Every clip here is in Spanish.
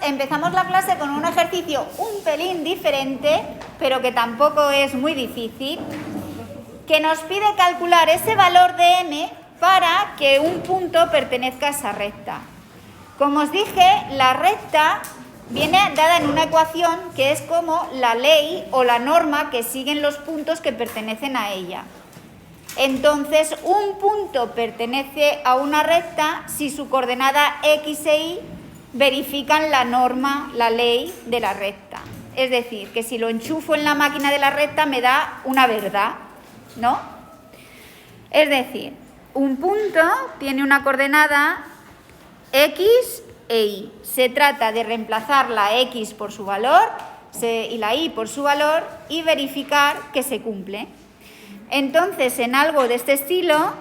empezamos la clase con un ejercicio un pelín diferente, pero que tampoco es muy difícil, que nos pide calcular ese valor de m para que un punto pertenezca a esa recta. Como os dije, la recta viene dada en una ecuación que es como la ley o la norma que siguen los puntos que pertenecen a ella. Entonces, un punto pertenece a una recta si su coordenada x e y verifican la norma, la ley de la recta. Es decir, que si lo enchufo en la máquina de la recta me da una verdad, ¿no? Es decir, un punto tiene una coordenada x e y. Se trata de reemplazar la x por su valor y la y por su valor y verificar que se cumple. Entonces, en algo de este estilo,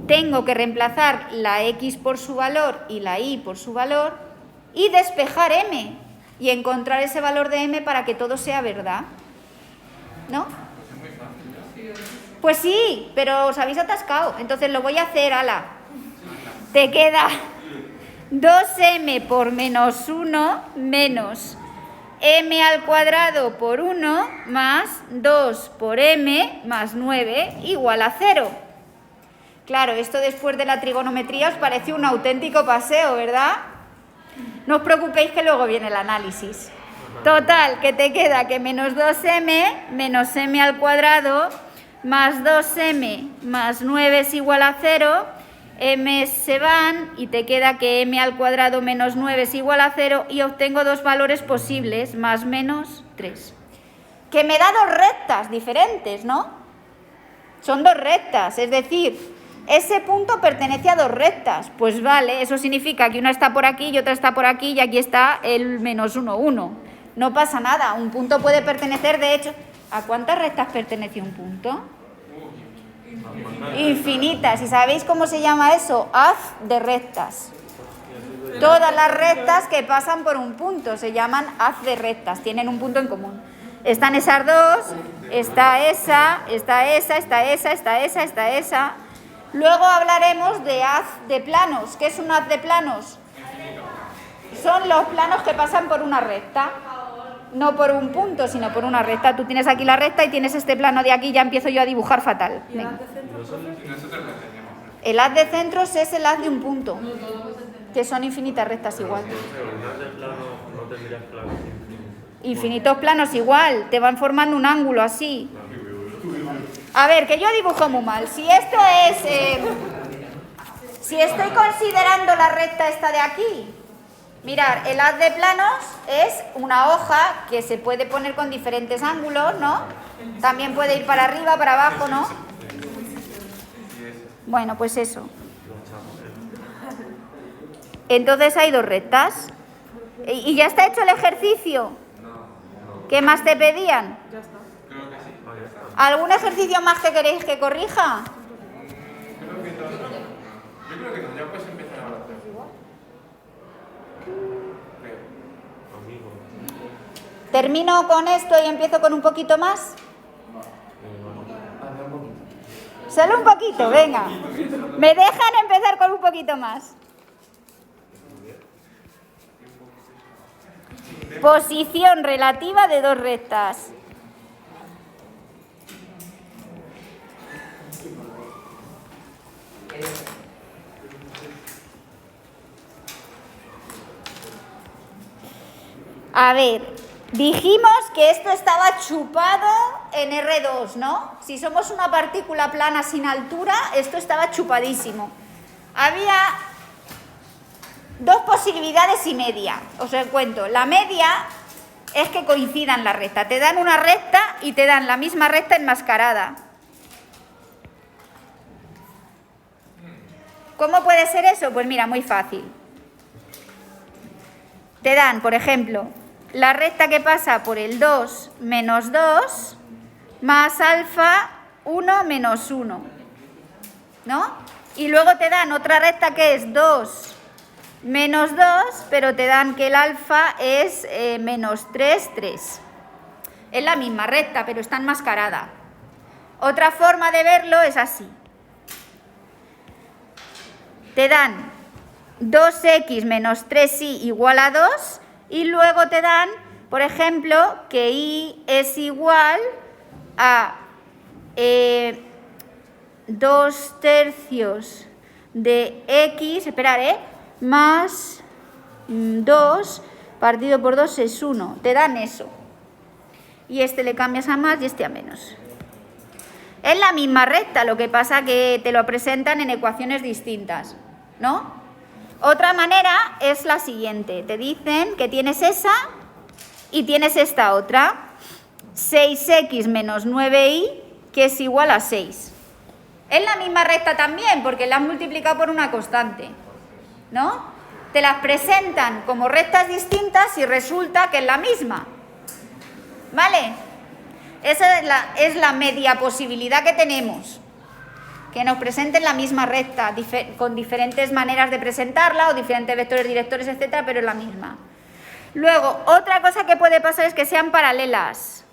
tengo que reemplazar la x por su valor y la y por su valor y despejar m y encontrar ese valor de m para que todo sea verdad, ¿no? Pues sí, pero os habéis atascado, entonces lo voy a hacer, ala. Te queda 2m por menos 1 menos m al cuadrado por 1 más 2 por m más 9 igual a 0. Claro, esto después de la trigonometría os parece un auténtico paseo, ¿verdad? No os preocupéis que luego viene el análisis. Total, que te queda que menos 2m menos m al cuadrado más 2m más 9 es igual a 0, m se van y te queda que m al cuadrado menos 9 es igual a 0 y obtengo dos valores posibles, más menos 3. Que me da dos rectas diferentes, ¿no? Son dos rectas, es decir, ese punto pertenece a dos rectas. Pues vale, eso significa que una está por aquí y otra está por aquí y aquí está el menos 1, 1. No pasa nada, un punto puede pertenecer, de hecho, ¿a cuántas rectas pertenece un punto? Infinitas. ¿Y sabéis cómo se llama eso? Haz de rectas. Todas las rectas que pasan por un punto se llaman haz de rectas, tienen un punto en común. Están esas dos, está esa, está esa, está esa, está esa, está esa. Luego hablaremos de haz de planos. ¿Qué es un haz de planos? Son los planos que pasan por una recta. No por un punto, sino por una recta. Tú tienes aquí la recta y tienes este plano de aquí, ya empiezo yo a dibujar fatal. Venga. El haz de centros es el haz de un punto, que son infinitas rectas igual. Infinitos planos igual, te van formando un ángulo así. A ver, que yo dibujo muy mal. Si esto es... si estoy considerando la recta esta de aquí, mirad, el haz de planos es una hoja que se puede poner con diferentes ángulos, ¿no? También puede ir para arriba, para abajo, ¿no? Bueno, pues eso. Entonces hay dos rectas. ¿Y ya está hecho el ejercicio? ¿Qué más te pedían? Ya está. ¿Algún ejercicio más que queréis que corrija? Yo creo que no, ya puedes empezar ahora. ¿Termino con esto y empiezo con un poquito más? Solo un poquito, venga. ¿Me dejan empezar con un poquito más? Posición relativa de dos rectas. A ver, dijimos que esto estaba chupado en R2, ¿no? Si somos una partícula plana sin altura, esto estaba chupadísimo. Había dos posibilidades y media, os cuento. La media es que coincidan la recta. Te dan una recta y te dan la misma recta enmascarada. ¿Cómo puede ser eso? Pues mira, muy fácil. Te dan, por ejemplo, la recta que pasa por el 2 menos 2 más alfa 1 menos 1, ¿no? Y luego te dan otra recta que es 2 menos 2, pero te dan que el alfa es menos 3, 3. Es la misma recta, pero está enmascarada. Otra forma de verlo es así. te dan 2x menos 3y igual a 2 y luego te dan, por ejemplo, que y es igual a 2/3 de x, esperar, más 2 partido por 2 es 1. Te dan eso. Y este le cambias a más y este a menos. Es la misma recta, lo que pasa que te lo presentan en ecuaciones distintas, ¿no? Otra manera es la siguiente. Te dicen que tienes esa y tienes esta otra. 6x menos 9y, que es igual a 6. Es la misma recta también, porque la has multiplicado por una constante, ¿no? Te las presentan como rectas distintas y resulta que es la misma. ¿Vale? Esa es la media posibilidad que tenemos. Que nos presenten la misma recta, con diferentes maneras de presentarla, o diferentes vectores directores, etcétera, pero es la misma. Luego, otra cosa que puede pasar es que sean paralelas.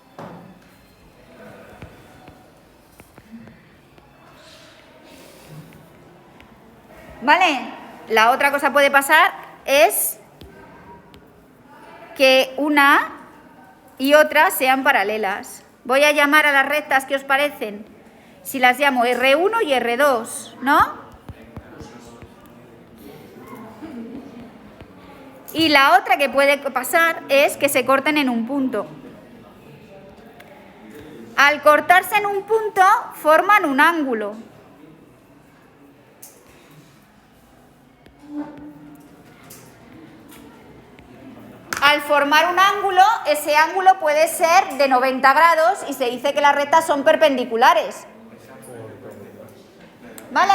¿Vale? La otra cosa que puede pasar es que una y otra sean paralelas. Voy a llamar a las rectas que os parecen. Si las llamo R1 y R2, ¿no? Y la otra que puede pasar es que se corten en un punto. Al cortarse en un punto, forman un ángulo. Al formar un ángulo, ese ángulo puede ser de 90 grados y se dice que las rectas son perpendiculares. ¿Vale?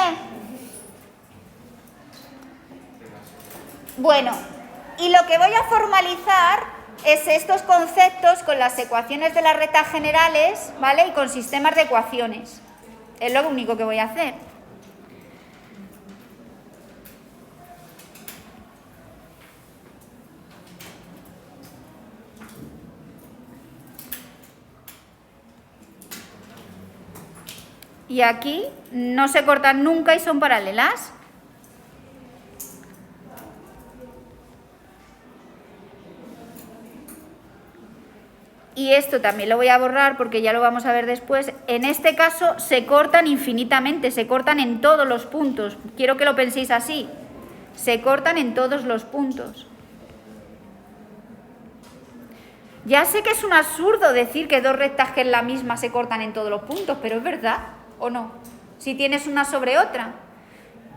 Bueno, y lo que voy a formalizar es estos conceptos con las ecuaciones de las rectas generales, ¿vale? Y con sistemas de ecuaciones. Es lo único que voy a hacer. Y aquí no se cortan nunca y son paralelas. Y esto también lo voy a borrar porque ya lo vamos a ver después. En este caso se cortan infinitamente, se cortan en todos los puntos. Quiero que lo penséis así. Se cortan en todos los puntos. Ya sé que es un absurdo decir que dos rectas que es la misma se cortan en todos los puntos, pero es verdad, ¿o no? Si tienes una sobre otra.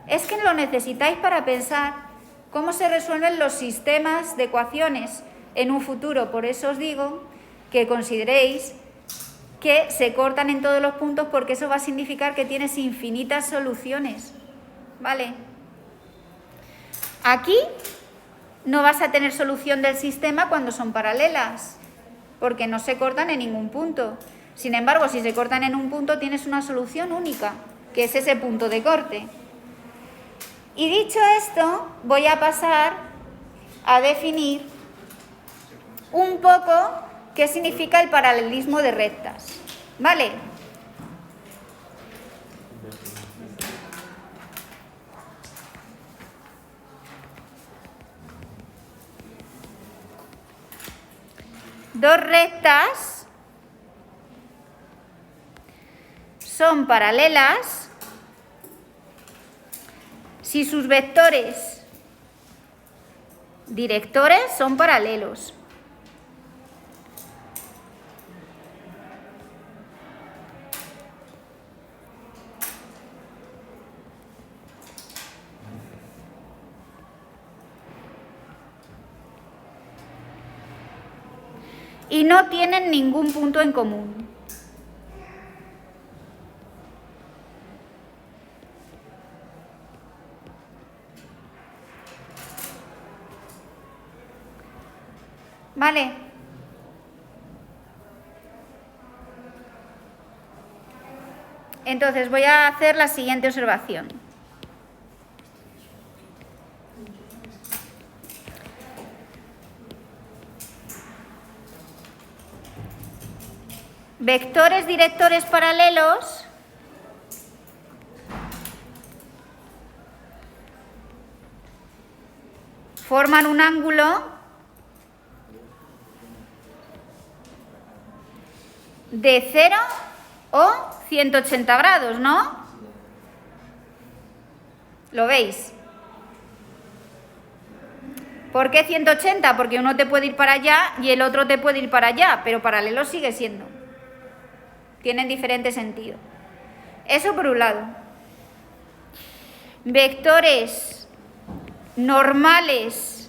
Es que lo necesitáis para pensar cómo se resuelven los sistemas de ecuaciones en un futuro. Por eso os digo que consideréis que se cortan en todos los puntos, porque eso va a significar que tienes infinitas soluciones. ¿Vale? Aquí no vas a tener solución del sistema cuando son paralelas, porque no se cortan en ningún punto. Sin embargo, si se cortan en un punto, tienes una solución única, que es ese punto de corte. Y dicho esto, voy a pasar a definir un poco qué significa el paralelismo de rectas. ¿Vale? Dos rectas son paralelas si sus vectores directores son paralelos. Y no tienen ningún punto en común. ¿Vale? Entonces voy a hacer la siguiente observación. Vectores directores paralelos forman un ángulo de 0 o 180 grados, ¿no? ¿Lo veis? ¿Por qué 180? Porque uno te puede ir para allá y el otro te puede ir para allá, pero paralelo sigue siendo. Tienen diferente sentido. Eso por un lado. Vectores normales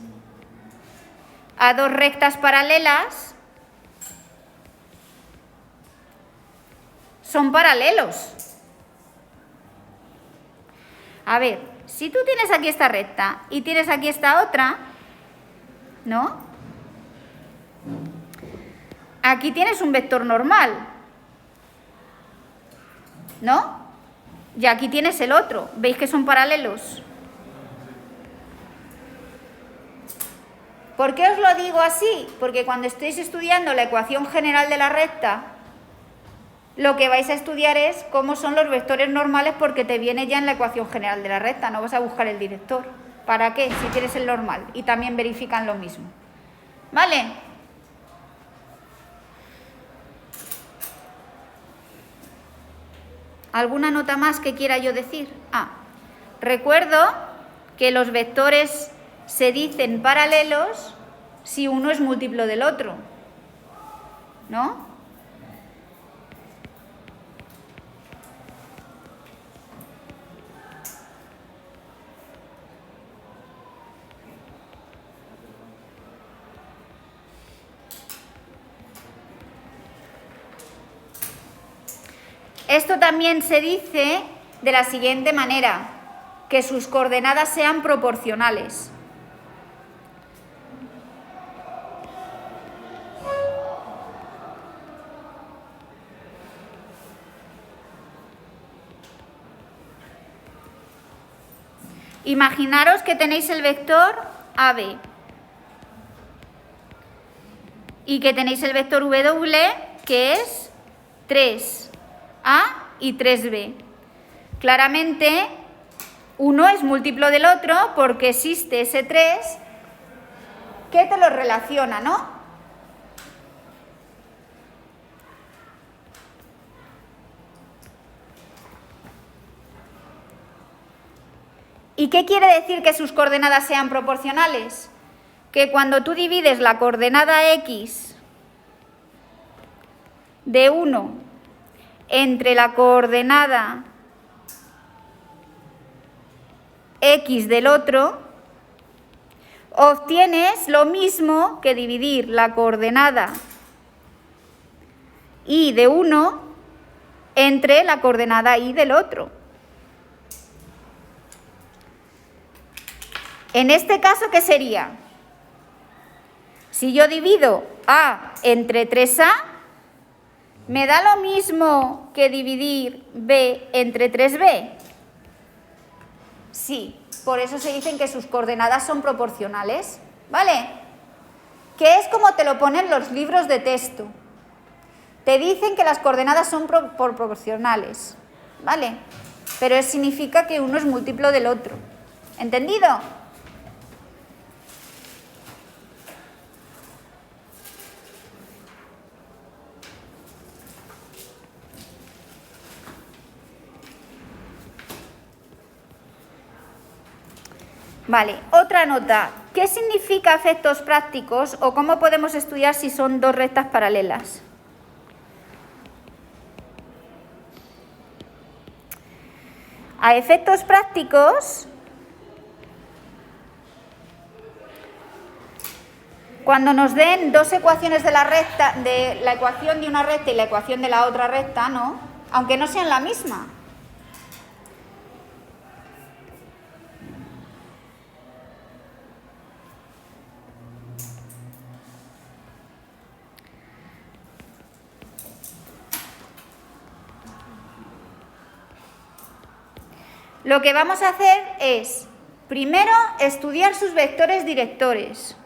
a dos rectas paralelas son paralelos. A ver, si tú tienes aquí esta recta y tienes aquí esta otra, ¿no? Aquí tienes un vector normal, ¿no? Y aquí tienes el otro. ¿Veis que son paralelos? ¿Por qué os lo digo así? Porque cuando estéis estudiando la ecuación general de la recta, lo que vais a estudiar es cómo son los vectores normales, porque te viene ya en la ecuación general de la recta, no vas a buscar el director. ¿Para qué? Si tienes el normal. Y también verifican lo mismo. ¿Vale? ¿Alguna nota más que quiera yo decir? Recuerdo que los vectores se dicen paralelos si uno es múltiplo del otro, ¿no? Esto también se dice de la siguiente manera, que sus coordenadas sean proporcionales. Imaginaros que tenéis el vector AB y que tenéis el vector W, que es 3A y 3B. Claramente, uno es múltiplo del otro porque existe ese 3 que te lo relaciona, ¿no? ¿Y qué quiere decir que sus coordenadas sean proporcionales? Que cuando tú divides la coordenada X de 1 entre la coordenada X del otro, obtienes lo mismo que dividir la coordenada Y de uno entre la coordenada Y del otro. En este caso, ¿qué sería? Si yo divido A entre 3A, ¿me da lo mismo que dividir B entre 3B? Sí, por eso se dicen que sus coordenadas son proporcionales, ¿vale? Que es como te lo ponen los libros de texto. Te dicen que las coordenadas son proporcionales, ¿vale? Pero eso significa que uno es múltiplo del otro. ¿Entendido? Vale, otra nota. ¿Qué significa efectos prácticos o cómo podemos estudiar si son dos rectas paralelas? A efectos prácticos, cuando nos den dos ecuaciones de la recta, de la ecuación de una recta y la ecuación de la otra recta, ¿no? Aunque no sean la misma. Lo que vamos a hacer es, primero, estudiar sus vectores directores.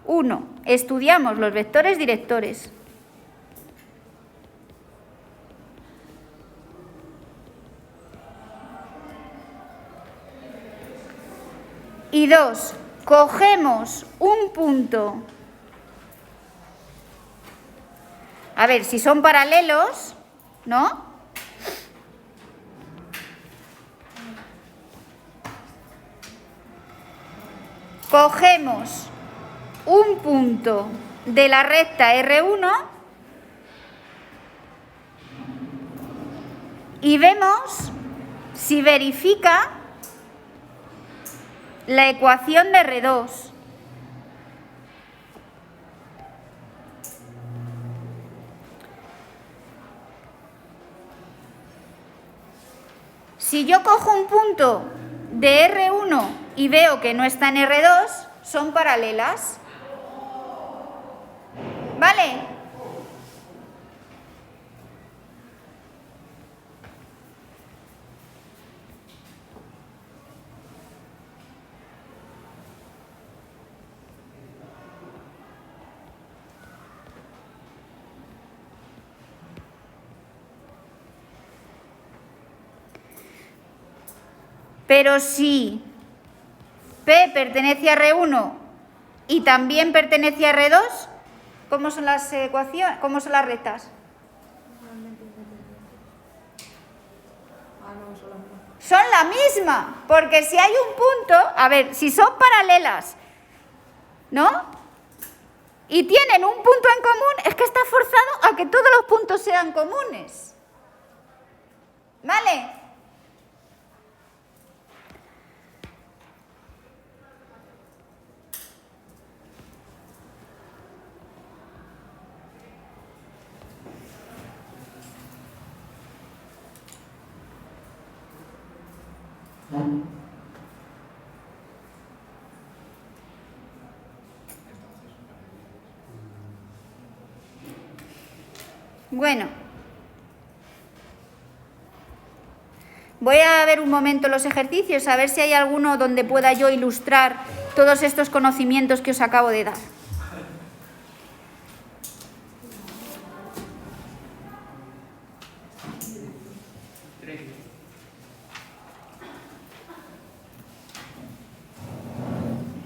Uno, estudiamos los vectores directores. y 2. Cogemos un punto. A ver, si son paralelos, ¿no? Cogemos un punto de la recta R1 y vemos si verifica la ecuación de R2. Si yo cojo un punto de R1 y veo que no está en R2, son paralelas. ¿Vale? Pero si P pertenece a R1 y también pertenece a R2, ¿cómo son las ecuaciones? ¿Cómo son las rectas? Son la misma, porque si hay un punto, a ver, si son paralelas, ¿no? Y tienen un punto en común, es que está forzado a que todos los puntos sean comunes. ¿Vale? Bueno, voy a ver un momento los ejercicios, a ver si hay alguno donde pueda yo ilustrar todos estos conocimientos que os acabo de dar.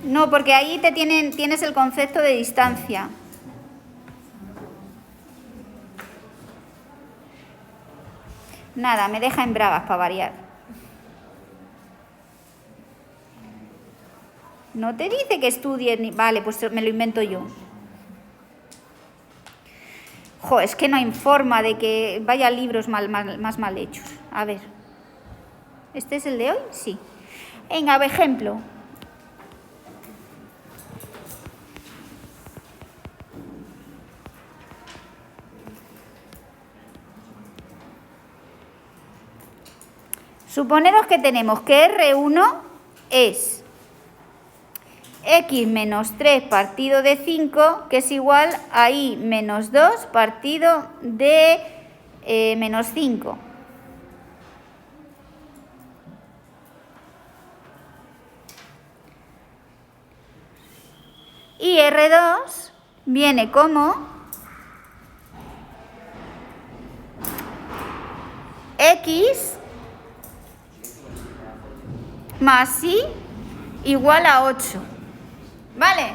No, porque ahí tienes el concepto de distancia. Nada, me deja en bragas para variar. No te dice que estudies ni... Vale, pues me lo invento yo. Jo, es que no hay forma de que vaya libros más mal hechos. A ver. ¿Este es el de hoy? Sí. Venga, ejemplo. Suponeros que tenemos que R1 es x menos 3 partido de 5, que es igual a y menos 2 partido de menos 5. Y R2 viene como x más y igual a 8. ¿Vale?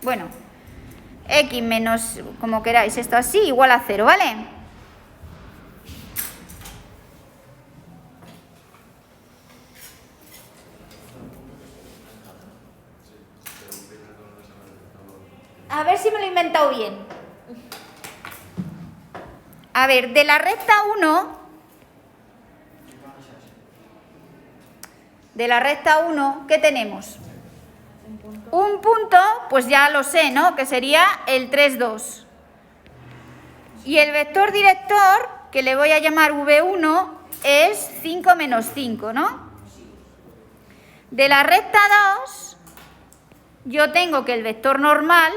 Bueno, x menos, como queráis, esto así, igual a 0, ¿vale? A ver si me lo he inventado bien. A ver, de la recta 1... De la recta 1, ¿qué tenemos? Un punto, pues ya lo sé, ¿no? Que sería el 3, 2. Y el vector director, que le voy a llamar V1, es 5 menos 5, ¿no? De la recta 2, yo tengo que el vector normal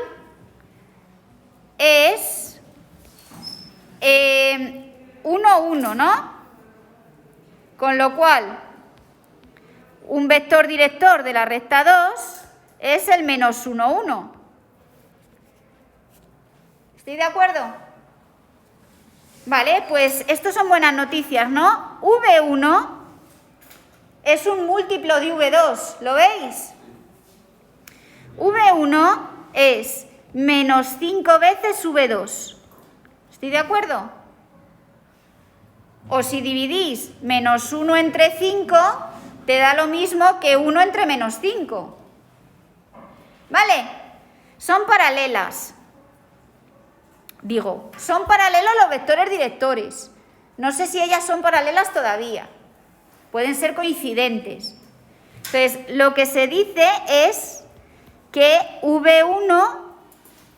es 1, 1, ¿no? Con lo cual... un vector director de la recta 2 es el menos 1, 1. ¿Estoy de acuerdo? Vale, pues estos son buenas noticias, ¿no? V1 es un múltiplo de V2, ¿lo veis? V1 es menos 5 veces V2. ¿Estoy de acuerdo? O si dividís menos 1 entre 5, te da lo mismo que 1 entre menos 5. ¿Vale? Son paralelas. Digo, son paralelos los vectores directores. No sé si ellas son paralelas todavía. Pueden ser coincidentes. Entonces, lo que se dice es que V1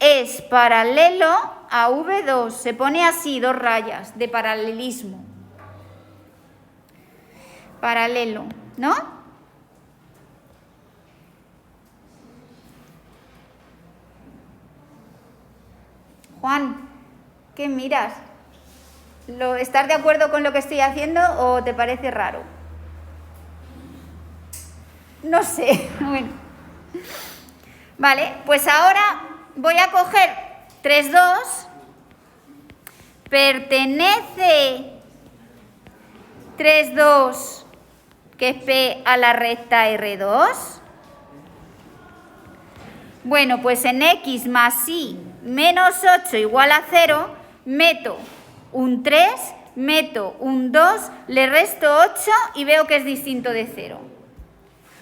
es paralelo a V2. Se pone así, 2 rayas de paralelismo. Paralelo, ¿no? Juan, ¿qué miras? ¿Estás de acuerdo con lo que estoy haciendo o te parece raro? No sé. Bueno. Vale, pues ahora voy a coger 3, 2. Pertenece 3, 2, que es P, a la recta R2. Bueno, pues en X más Y menos 8 igual a 0, meto un 3, meto un 2, le resto 8 y veo que es distinto de 0.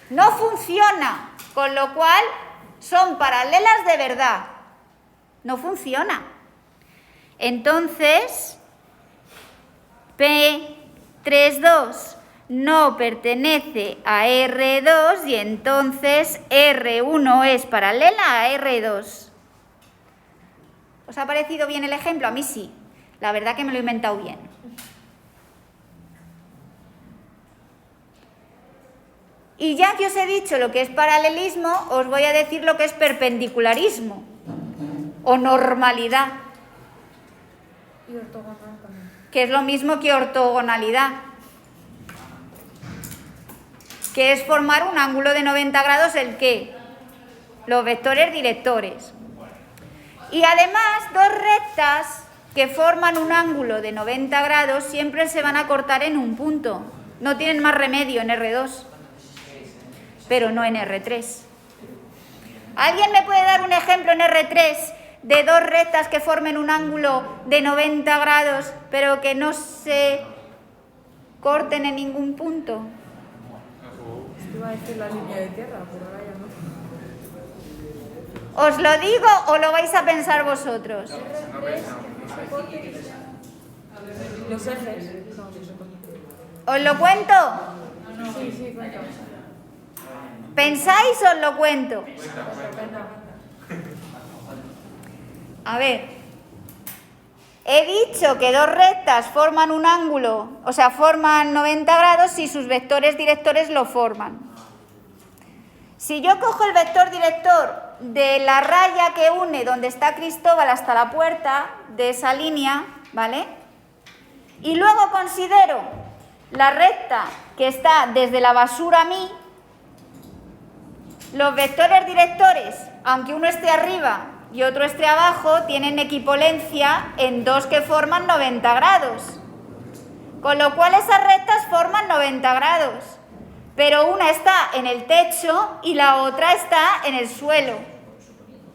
No funciona, con lo cual son paralelas de verdad. No funciona. Entonces, P3, 2 no pertenece a R2 y entonces R1 es paralela a R2. ¿Os ha parecido bien el ejemplo? A mí sí. La verdad que me lo he inventado bien. Y ya que os he dicho lo que es paralelismo, os voy a decir lo que es perpendicularismo o normalidad. Y ortogonal también. Que es lo mismo que ortogonalidad, que es formar un ángulo de 90 grados, ¿el qué? Los vectores directores. Y además, 2 rectas que forman un ángulo de 90 grados siempre se van a cortar en un punto. No tienen más remedio en R2, pero no en R3. ¿Alguien me puede dar un ejemplo en R3 de 2 rectas que formen un ángulo de 90 grados, pero que no se corten en ningún punto? Iba a decir la línea de tierra, pero ahora ya no. ¿Os lo digo o lo vais a pensar vosotros? Los ejes. No, no se cortan. ¿Os lo cuento? Sí, cuenta. ¿Pensáis o os lo cuento? Cuenta. A ver, he dicho que 2 rectas forman un ángulo, o sea, forman 90 grados si sus vectores directores lo forman. Si yo cojo el vector director de la raya que une donde está Cristóbal hasta la puerta de esa línea, ¿vale? Y luego considero la recta que está desde la basura a mí, los vectores directores, aunque uno esté arriba y otro esté abajo, tienen equipolencia en 2 que forman 90 grados. Con lo cual esas rectas forman 90 grados. Pero una está en el techo y la otra está en el suelo.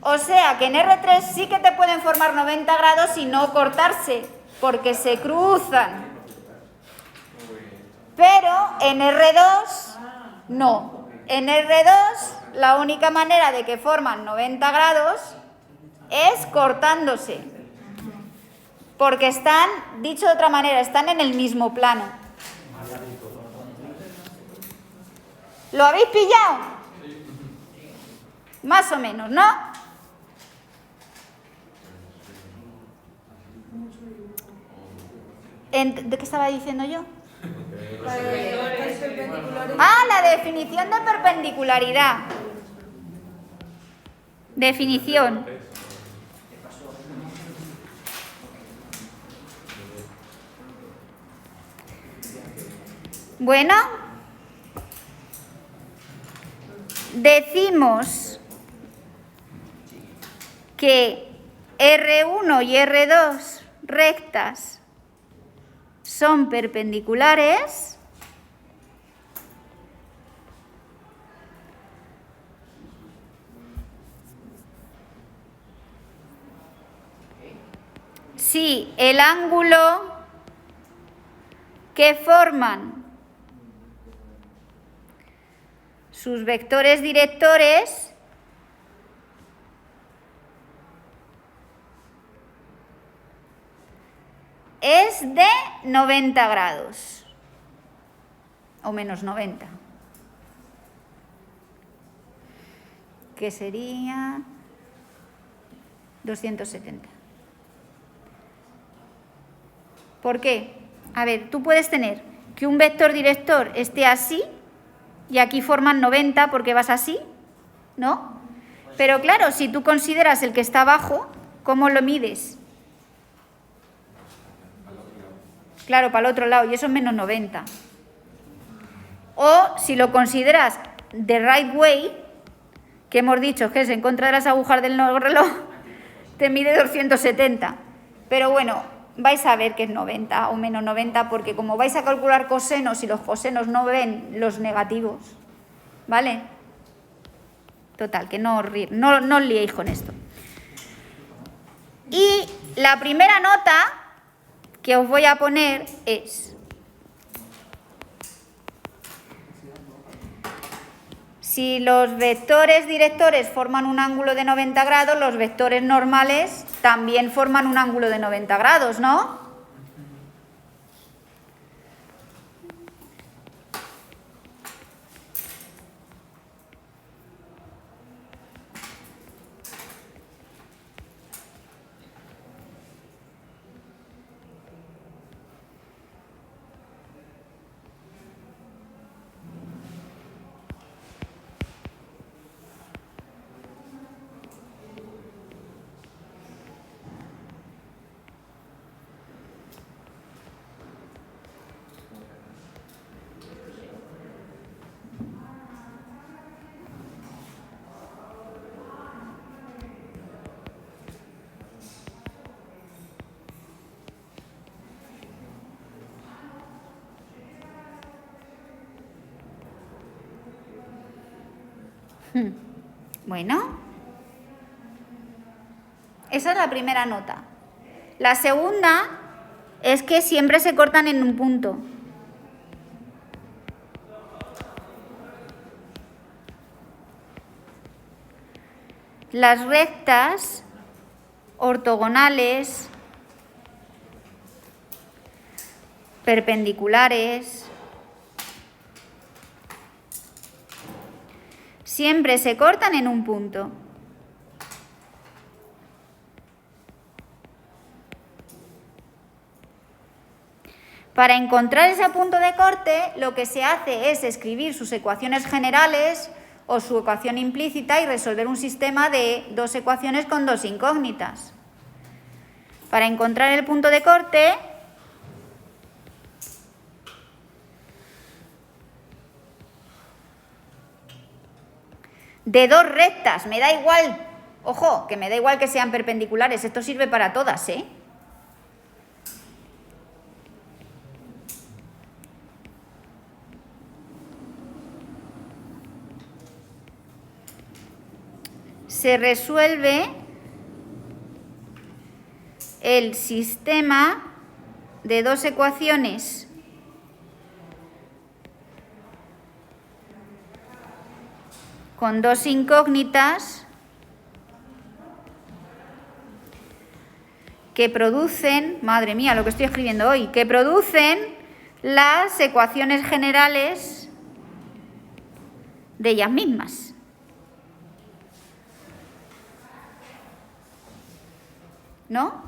O sea que en R3 sí que te pueden formar 90 grados y no cortarse, porque se cruzan. Pero en R2 no. En R2 la única manera de que forman 90 grados es cortándose, porque están, dicho de otra manera, están en el mismo plano. ¿Lo habéis pillado? Más o menos, ¿no? ¿De qué estaba diciendo yo? Ah, la definición de perpendicularidad. Definición. Bueno, decimos que R1 y R2 rectas son perpendiculares si el ángulo que forman sus vectores directores es de 90 grados o menos 90, que sería 270. ¿Por qué? A ver, tú puedes tener que un vector director esté así y aquí forman 90 porque vas así, ¿no? Pero claro, si tú consideras el que está abajo, ¿cómo lo mides? Claro, para el otro lado, y eso es menos 90. O si lo consideras the right way, que hemos dicho que es en contra de las agujas del reloj, te mide 270. Pero bueno, vais a ver que es 90 o menos 90, porque como vais a calcular cosenos y los cosenos no ven los negativos, ¿vale? Total, que no os liéis con esto. Y la primera nota que os voy a poner es: si los vectores directores forman un ángulo de 90 grados, los vectores normales también forman un ángulo de 90 grados, ¿no? Bueno, esa es la primera nota. La segunda es que siempre se cortan en un punto. Las rectas ortogonales, perpendiculares, siempre se cortan en un punto. Para encontrar ese punto de corte, lo que se hace es escribir sus ecuaciones generales o su ecuación implícita y resolver un sistema de dos ecuaciones con dos incógnitas. Para encontrar el punto de corte, de dos rectas, me da igual, ojo, que me da igual que sean perpendiculares, esto sirve para todas, ¿eh? Se resuelve el sistema de dos ecuaciones con dos incógnitas que producen, madre mía, lo que estoy escribiendo hoy, que producen las ecuaciones generales de ellas mismas. ¿No?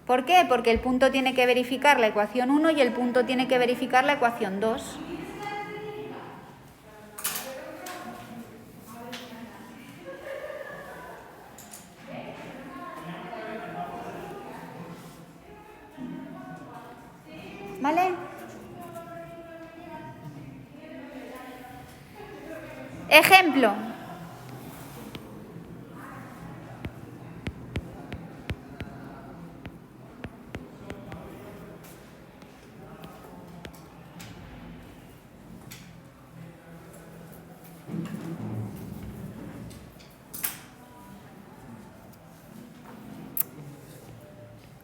¿Por qué? Porque el punto tiene que verificar la ecuación 1 y el punto tiene que verificar la ecuación 2. ¿Vale? Ejemplo.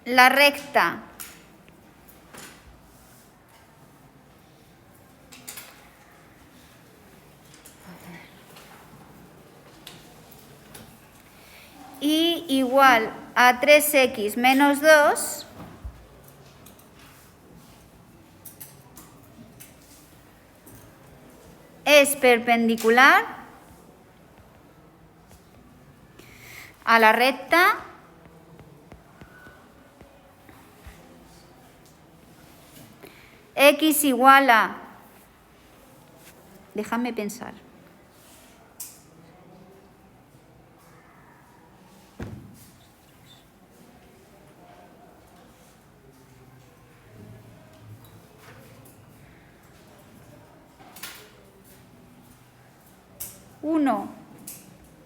la recta y igual a 3x menos 2 es perpendicular a la recta x igual a... Déjame pensar. Uno.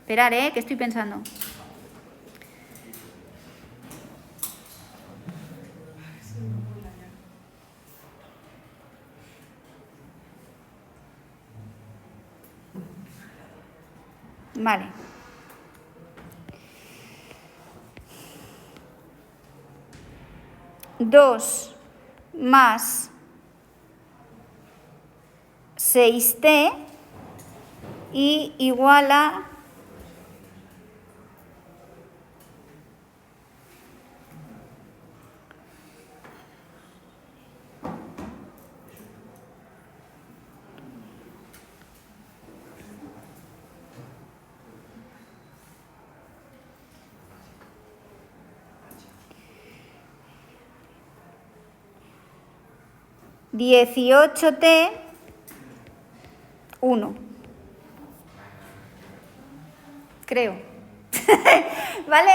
Esperar, que estoy pensando. Vale. Dos más 6t y igual a 18t 1. Creo. ¿Vale?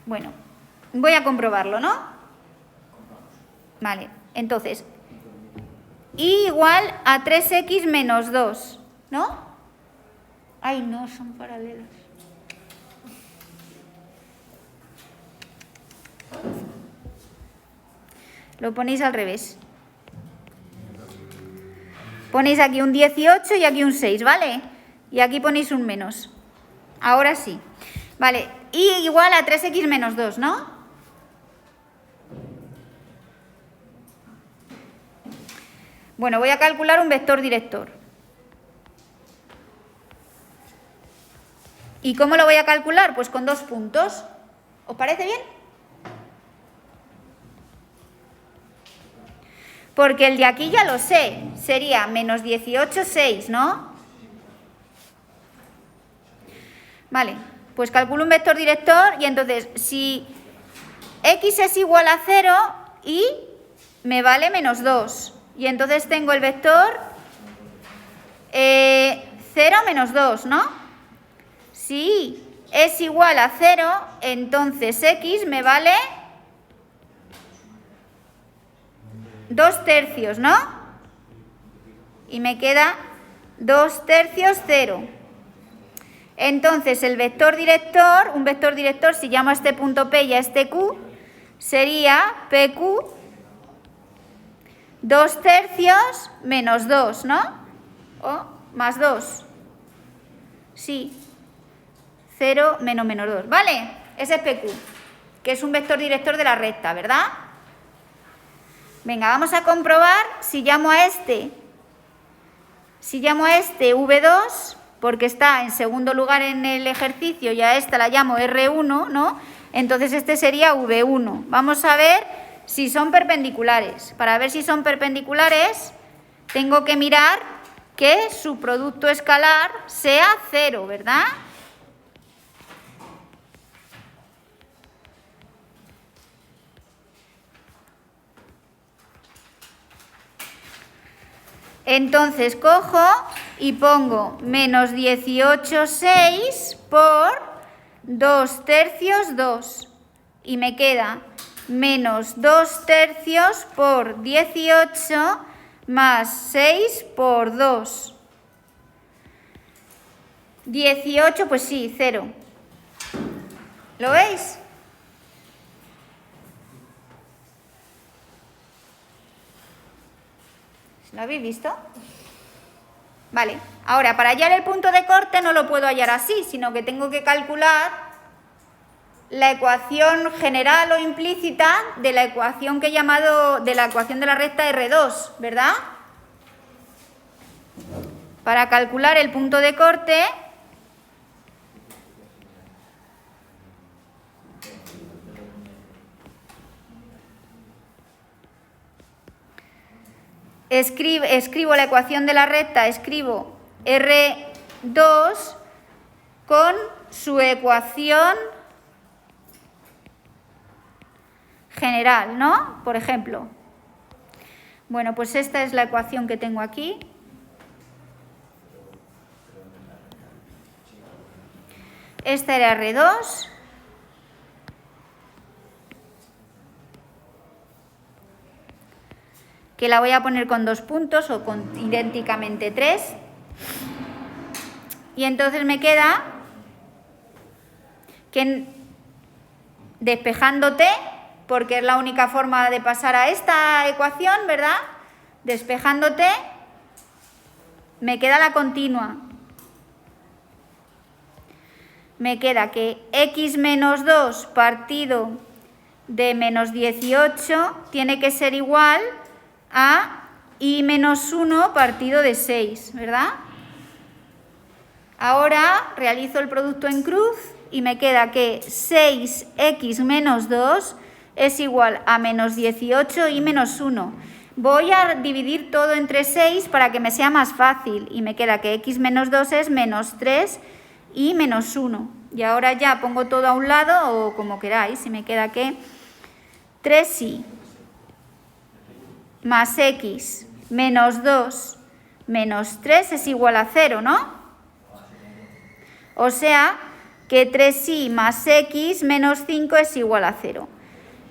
Bueno, voy a comprobarlo, ¿no? Vale, entonces, y igual a 3x menos 2, ¿no? Ay, no, son paralelos. Lo ponéis al revés. Ponéis aquí un 18 y aquí un 6, ¿vale? Y aquí ponéis un menos. Ahora sí. Vale, y igual a 3x menos 2, ¿no? Bueno, voy a calcular un vector director. ¿Y cómo lo voy a calcular? Pues con 2 puntos. ¿Os parece bien? Porque el de aquí ya lo sé. Sería menos 18, 6, ¿no? Vale, pues calculo un vector director y entonces si x es igual a 0 y me vale menos 2. Y entonces tengo el vector 0 menos 2, ¿no? Si es igual a 0, entonces x me vale 2 tercios, ¿no? Y me queda 2 tercios 0. Entonces el vector director, un vector director, si llamo a este punto P y a este Q, sería PQ 2 tercios menos 2, ¿no? O más 2. Sí. 0 menos 2. ¿Vale? Ese es PQ, que es un vector director de la recta, ¿verdad? Venga, vamos a comprobar si llamo a este V2, porque está en segundo lugar en el ejercicio y a esta la llamo R1, ¿no? Entonces este sería V1. Vamos a ver si son perpendiculares. Para ver si son perpendiculares, tengo que mirar que su producto escalar sea 0, ¿verdad? Entonces cojo y pongo menos 18, 6 por 2 tercios 2. Y me queda menos 2 tercios por 18 más 6 por 2. 18, pues sí, 0. ¿Lo veis? ¿Lo habéis visto? Vale, ahora para hallar el punto de corte no lo puedo hallar así, sino que tengo que calcular la ecuación general o implícita de la ecuación que he llamado, de la ecuación de la recta R2, ¿verdad? Para calcular el punto de corte, escribo la ecuación de la recta, escribo R2 con su ecuación general, ¿no? Por ejemplo. Bueno, pues esta es la ecuación que tengo aquí. Esta era R2. Que la voy a poner con 2 puntos o con idénticamente 3. Y entonces me queda que despejando t, porque es la única forma de pasar a esta ecuación, ¿verdad? Despejando t, me queda la continua. Me queda que x menos 2 partido de menos 18 tiene que ser igual a y menos 1 partido de 6, ¿verdad? Ahora realizo el producto en cruz y me queda que 6x menos 2 es igual a menos 18 y menos 1. Voy a dividir todo entre 6 para que me sea más fácil y me queda que x menos 2 es menos 3 y menos 1. Y ahora ya pongo todo a un lado o como queráis y me queda que 3y más x menos 2 menos 3 es igual a 0, ¿no? O sea que 3y más x menos 5 es igual a 0.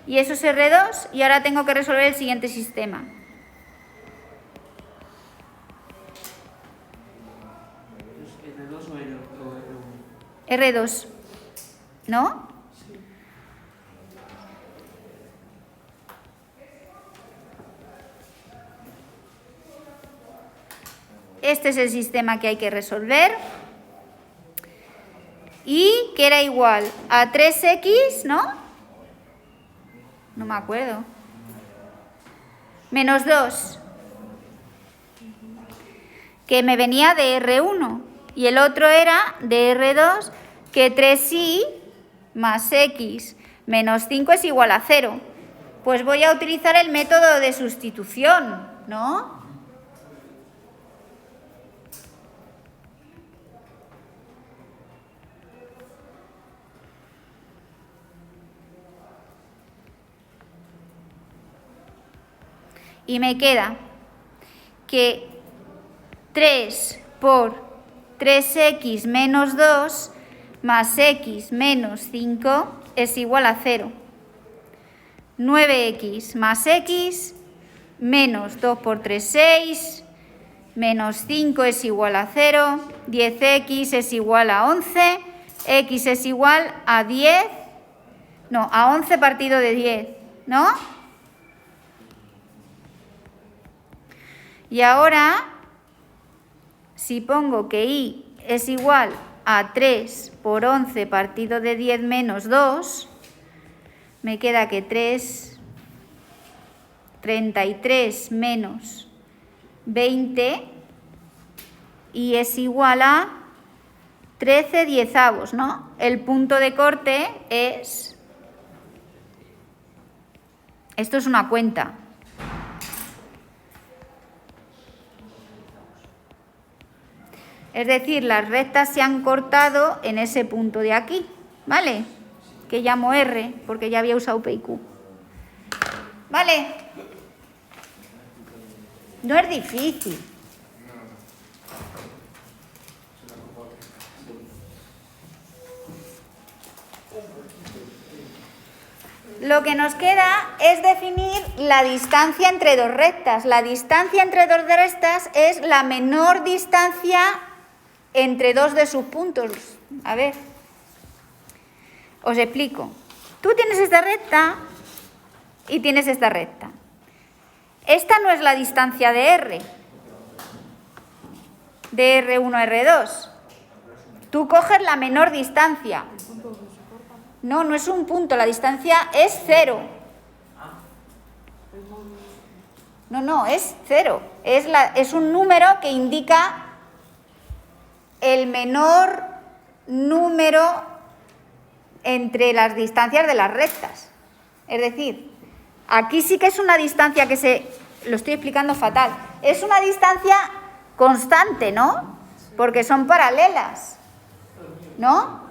Y eso es R2 y ahora tengo que resolver el siguiente sistema. ¿R2 o R1? R2, ¿no? Este es el sistema que hay que resolver. Y que era igual a 3x, ¿no? No me acuerdo. Menos 2. Que me venía de R1. Y el otro era de R2, que 3y más x menos 5 es igual a 0. Pues voy a utilizar el método de sustitución, ¿no? Y me queda que 3 por 3x menos 2 más x menos 5 es igual a 0. 9x más x menos 2 por 3, 6, menos 5 es igual a 0, 10x es igual a 11, x es igual a 10, no, a 11 partido de 10, ¿no? Y ahora, si pongo que y es igual a 3 por 11 partido de 10 menos 2, me queda que 33 menos 20 y es igual a 13 diezavos, ¿no? El punto de corte es... Esto es una cuenta. Es decir, las rectas se han cortado en ese punto de aquí, ¿vale? Que llamo R, porque ya había usado P y Q. ¿Vale? No es difícil. Lo que nos queda es definir la distancia entre dos rectas. La distancia entre dos rectas es la menor distancia entre dos de sus puntos. A ver, os explico. Tú tienes esta recta y tienes esta recta. Esta no es la distancia de R. de R1 a R2. Tú coges la menor distancia. No, no es un punto, la distancia es 0. No, es 0. Es un número que indica el menor número entre las distancias de las rectas. Es decir, aquí sí que es una distancia lo estoy explicando fatal. Es una distancia constante, ¿no? Porque son paralelas, ¿no?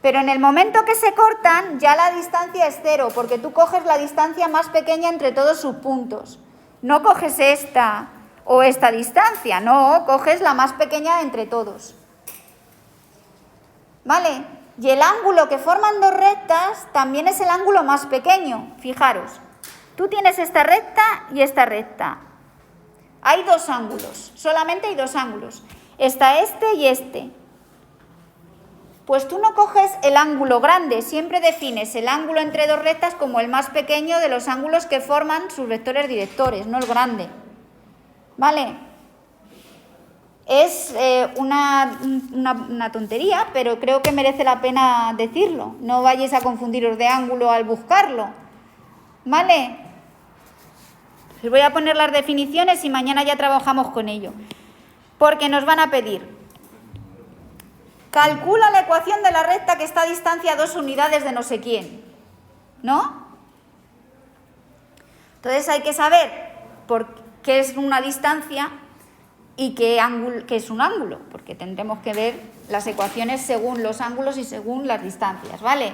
Pero en el momento que se cortan, ya la distancia es 0, porque tú coges la distancia más pequeña entre todos sus puntos. No coges esta o esta distancia, no, coges la más pequeña entre todos. ¿Vale? Y el ángulo que forman dos rectas también es el ángulo más pequeño. Fijaros, tú tienes esta recta y esta recta. Hay dos ángulos, solamente hay dos ángulos. Está este y este. Pues tú no coges el ángulo grande, siempre defines el ángulo entre dos rectas como el más pequeño de los ángulos que forman sus vectores directores, no el grande. ¿Vale? Es una tontería, pero creo que merece la pena decirlo. No vayáis a confundiros de ángulo al buscarlo. ¿Vale? Os voy a poner las definiciones y mañana ya trabajamos con ello. Porque nos van a pedir: calcula la ecuación de la recta que está a distancia 2 unidades de no sé quién. ¿No? Entonces hay que saber por qué es una distancia y qué es un ángulo, porque tendremos que ver las ecuaciones según los ángulos y según las distancias, ¿vale?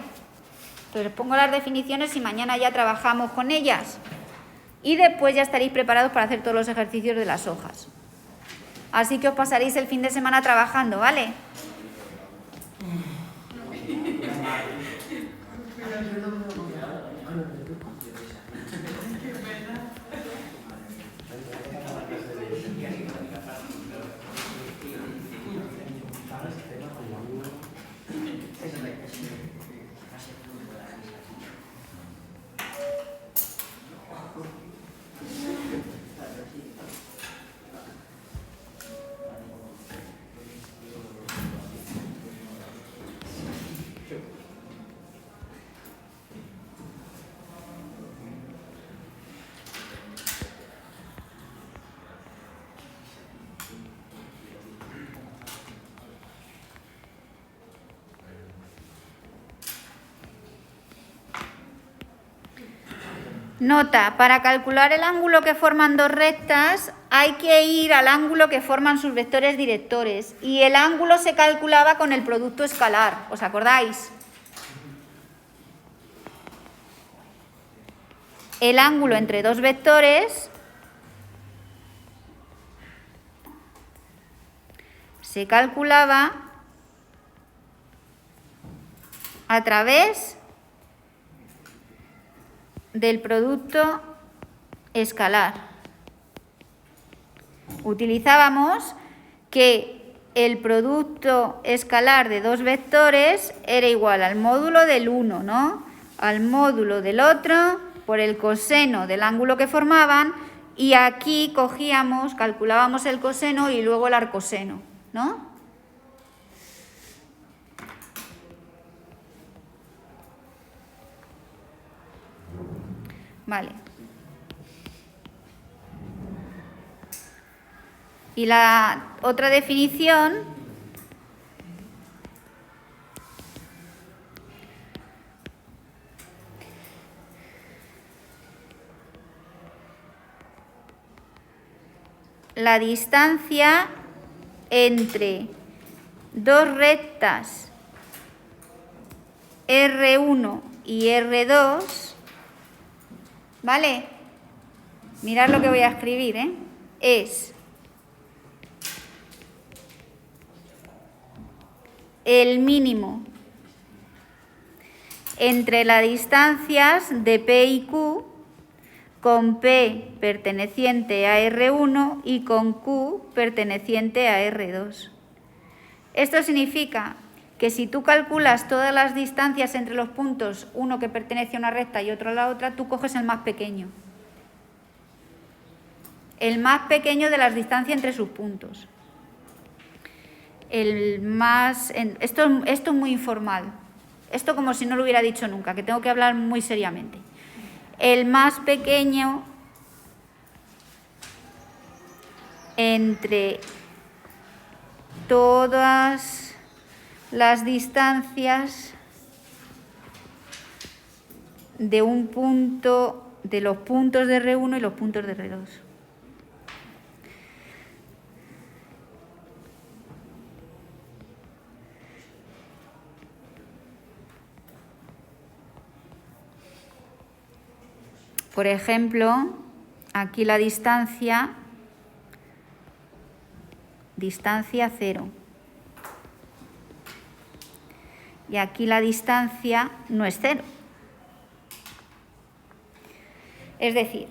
Entonces pongo las definiciones y mañana ya trabajamos con ellas. Y después ya estaréis preparados para hacer todos los ejercicios de las hojas. Así que os pasaréis el fin de semana trabajando, ¿vale? Nota, para calcular el ángulo que forman dos rectas hay que ir al ángulo que forman sus vectores directores y el ángulo se calculaba con el producto escalar, ¿os acordáis? El ángulo entre dos vectores se calculaba a través del producto escalar. Utilizábamos que el producto escalar de dos vectores era igual al módulo del uno, ¿no? Al módulo del otro por el coseno del ángulo que formaban, y aquí calculábamos el coseno y luego el arcoseno, ¿no? Vale. Y la otra definición la distancia entre dos rectas R1 y R2, ¿vale? Mirad lo que voy a escribir, ¿eh? Es el mínimo entre las distancias de P y Q, con P perteneciente a R1 y con Q perteneciente a R2. Esto significa que si tú calculas todas las distancias entre los puntos, uno que pertenece a una recta y otro a la otra, tú coges el más pequeño. El más pequeño de las distancias entre sus puntos. Esto es muy informal. Esto como si no lo hubiera dicho nunca, que tengo que hablar muy seriamente. El más pequeño entre todas las distancias de un punto, de los puntos de R1 y los puntos de R2. Por ejemplo, aquí la distancia 0. Y aquí la distancia no es 0. Es decir,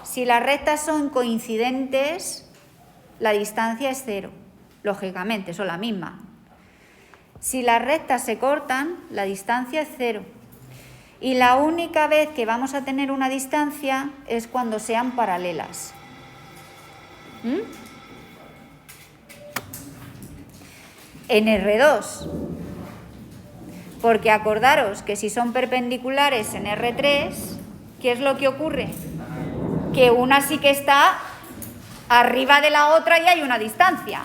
si las rectas son coincidentes, la distancia es 0. Lógicamente, son la misma. Si las rectas se cortan, la distancia es 0. Y la única vez que vamos a tener una distancia es cuando sean paralelas. En R2. Porque acordaros que si son perpendiculares en R3, ¿qué es lo que ocurre? Que una sí que está arriba de la otra y hay una distancia.